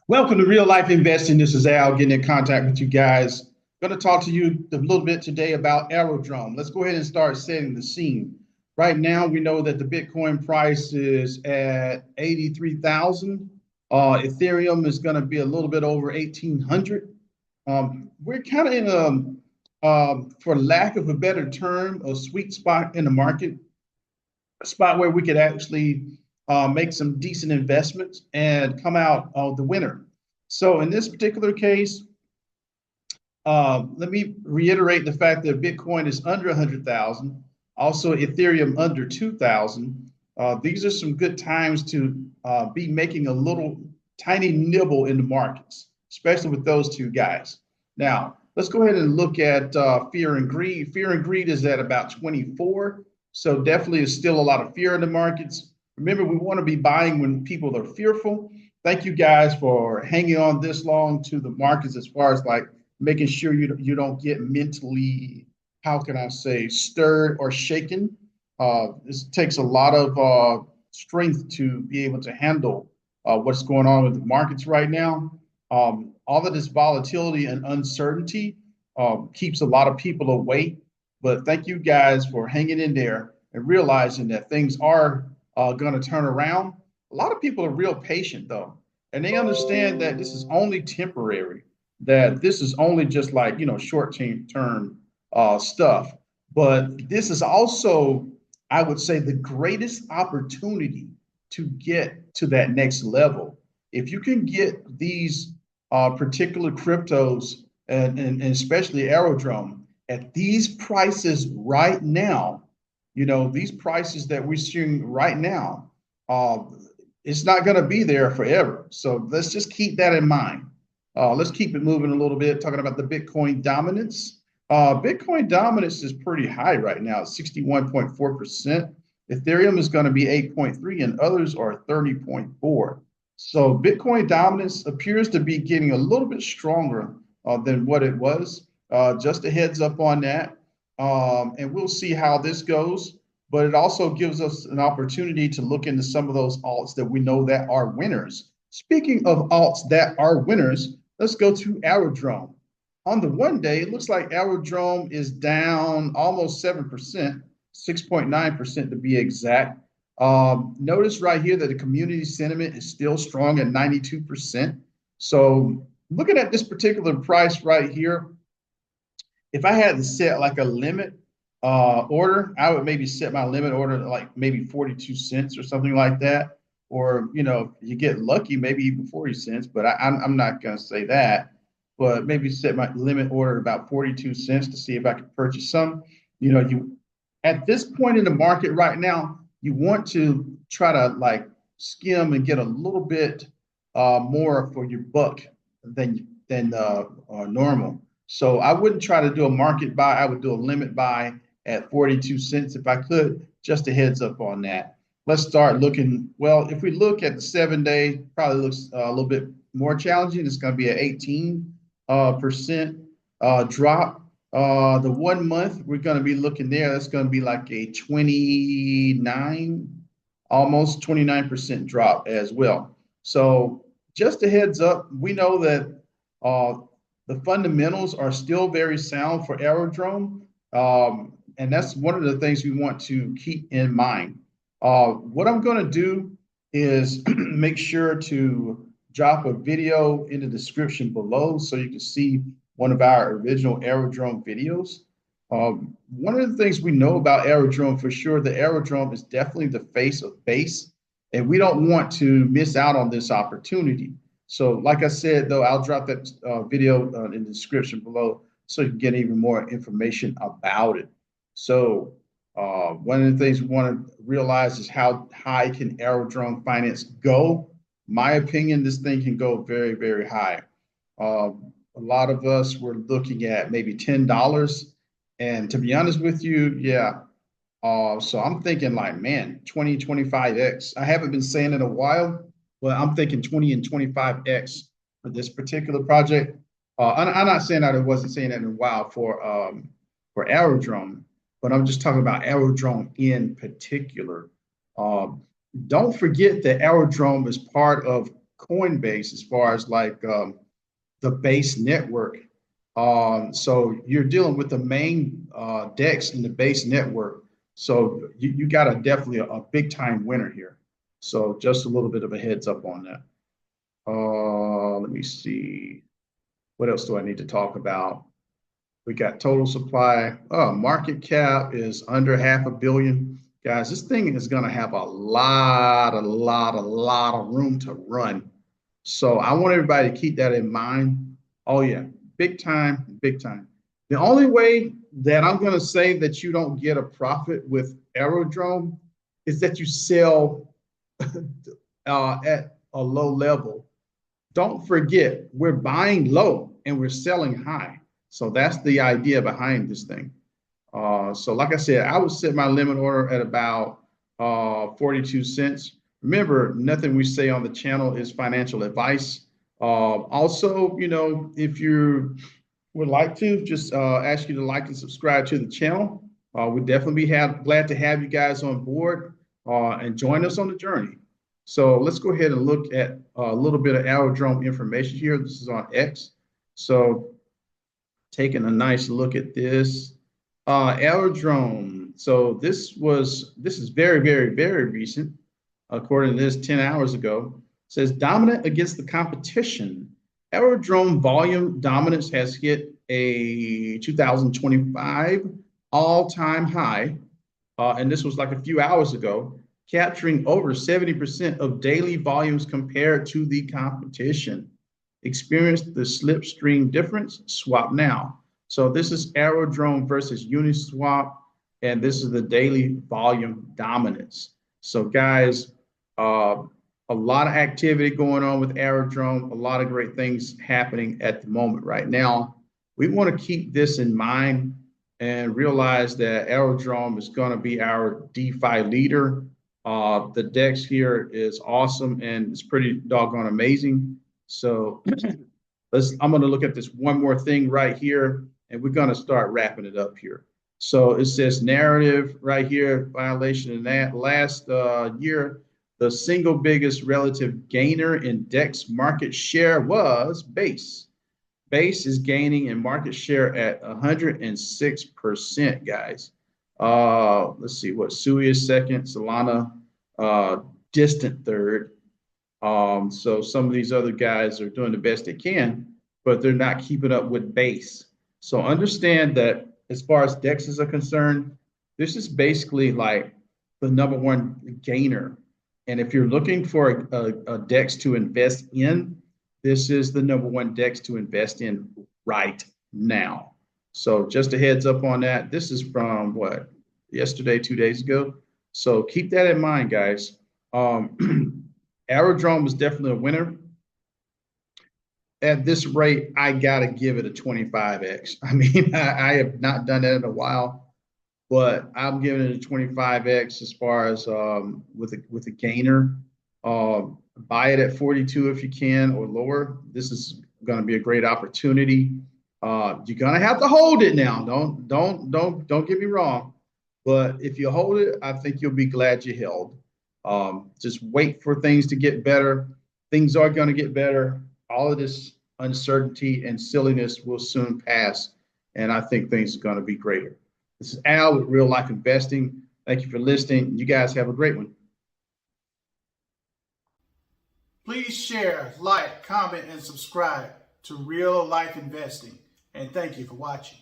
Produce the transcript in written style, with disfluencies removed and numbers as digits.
Welcome to Real Life Investing. This is Al getting in contact with you guys. Going to talk to you a little bit today about Aerodrome. Let's go ahead and start setting the scene. Right now, we know that the Bitcoin price is at 83,000. Ethereum is going to be a little bit over 1,800. We're kind of in for lack of a better term, a sweet spot in the market, a spot where we could actually make some decent investments and come out the winner. So in this particular case, let me reiterate the fact that Bitcoin is under 100,000, also Ethereum under 2,000. These are some good times to be making a little tiny nibble in the markets, especially with those two guys. Now, let's go ahead and look at fear and greed. Fear and greed is at about 24. So definitely is still a lot of fear in the markets. Remember, we want to be buying when people are fearful. Thank you guys for hanging on this long to the markets as far as like making sure you don't get mentally, how can I say, stirred or shaken. This takes a lot of strength to be able to handle what's going on with the markets right now. All of this volatility and uncertainty keeps a lot of people awake. But thank you guys for hanging in there and realizing that things are going to turn around. A lot of people are real patient though, and they understand that this is only temporary, that this is only just like, short term stuff. But this is also, I would say, the greatest opportunity to get to that next level. If you can get these particular cryptos and especially Aerodrome at these prices right now, these prices that we're seeing right now, it's not going to be there forever. So let's just keep that in mind. Let's keep it moving a little bit, talking about the Bitcoin dominance. Bitcoin dominance is pretty high right now, 61.4%. Ethereum is going to be 8.3 and others are 30.4. So Bitcoin dominance appears to be getting a little bit stronger than what it was. Just a heads up on that. And we'll see how this goes. But it also gives us an opportunity to look into some of those alts that we know that are winners. Speaking of alts that are winners, let's go to Aerodrome. On the one day, it looks like Aerodrome is down almost 7%, 6.9% to be exact. Notice right here that the community sentiment is still strong at 92%. So looking at this particular price right here, if I had to set like a limit order, I would maybe set my limit order to like maybe 42 cents or something like that. Or, you get lucky, maybe even 40 cents, but I'm not going to say that. But maybe set my limit order at about 42 cents to see if I could purchase some. You at this point in the market right now, you want to try to like skim and get a little bit more for your buck than normal. So I wouldn't try to do a market buy. I would do a limit buy at 42 cents if I could. Just a heads up on that. Let's start looking. Well, if we look at the 7 day, probably looks a little bit more challenging. It's going to be an 18% drop. The 1 month, we're going to be looking there. That's going to be like a 29, almost 29% drop as well. So just a heads up, we know that the fundamentals are still very sound for Aerodrome. And that's one of the things we want to keep in mind. What I'm going to do is make sure to drop a video in the description below so you can see one of our original Aerodrome videos. One of the things we know about Aerodrome for sure, the Aerodrome is definitely the face of base, and we don't want to miss out on this opportunity. So like I said, though, I'll drop that video in the description below so you can get even more information about it. So one of the things we want to realize is how high can Aerodrome Finance go? My opinion, this thing can go very, very high. A lot of us were looking at maybe $10. And to be honest with you, yeah. So I'm thinking like, man, 20, 25x. I haven't been saying it in a while, but I'm thinking 20 and 25x for this particular project. I'm not saying that I wasn't saying that in a while for Aerodrome, but I'm just talking about Aerodrome in particular. Don't forget that Aerodrome is part of Coinbase as far as like the base network. So you're dealing with the main DEX in the base network. So you got definitely a big time winner here. So just a little bit of a heads up on that. Let me see. What else do I need to talk about? We got total supply. Market cap is under $500 million. Guys, this thing is going to have a lot of room to run. So I want everybody to keep that in mind. Oh yeah, big time, big time. The only way that I'm going to say that you don't get a profit with Aerodrome is that you sell at a low level. Don't forget, we're buying low and we're selling high. So that's the idea behind this thing. So like I said, I would set my limit order at about 42 cents. Remember, nothing we say on the channel is financial advice. Also, you know, if you would like to, just ask you to like and subscribe to the channel. We'd definitely be glad to have you guys on board and join us on the journey. So let's go ahead and look at a little bit of Aerodrome information here. This is on X. So taking a nice look at this. Aerodrome. So this is very, very, very recent. According to this, 10 hours ago. It says dominant against the competition. Aerodrome volume dominance has hit a 2025 all-time high. And this was like a few hours ago, capturing over 70% of daily volumes compared to the competition. Experience the slipstream difference, swap now. So this is Aerodrome versus Uniswap, and this is the daily volume dominance. So guys, a lot of activity going on with Aerodrome, a lot of great things happening at the moment right now. We want to keep this in mind and realize that Aerodrome is going to be our DeFi leader. The DEX here is awesome and it's pretty doggone amazing. So I'm going to look at this one more thing right here, and we're going to start wrapping it up here. So it says narrative right here, violation in that last year. The single biggest relative gainer in DEX market share was Base. Base is gaining in market share at 106%, guys. Let's see what Sui is second, Solana distant third. So some of these other guys are doing the best they can, but they're not keeping up with Base. So understand that as far as DEXs are concerned, this is basically like the #1 gainer. And if you're looking for a DEX to invest in, this is the #1 DEX to invest in right now. So just a heads up on that. This is from what, yesterday, 2 days ago. So keep that in mind, guys. Aerodrome is definitely a winner. At this rate, I gotta give it a 25x. I mean, I have not done that in a while, but I'm giving it a 25x as far as with a gainer. Buy it at 42 if you can or lower. This is going to be a great opportunity. You're gonna have to hold it now. Don't get me wrong, but if you hold it, I think you'll be glad you held. Just wait for things to get better. Things are going to get better. All of this uncertainty and silliness will soon pass, and I think things are going to be greater. This is Al with Real Life Investing. Thank you for listening. You guys have a great one. Please share, like, comment, and subscribe to Real Life Investing. And thank you for watching.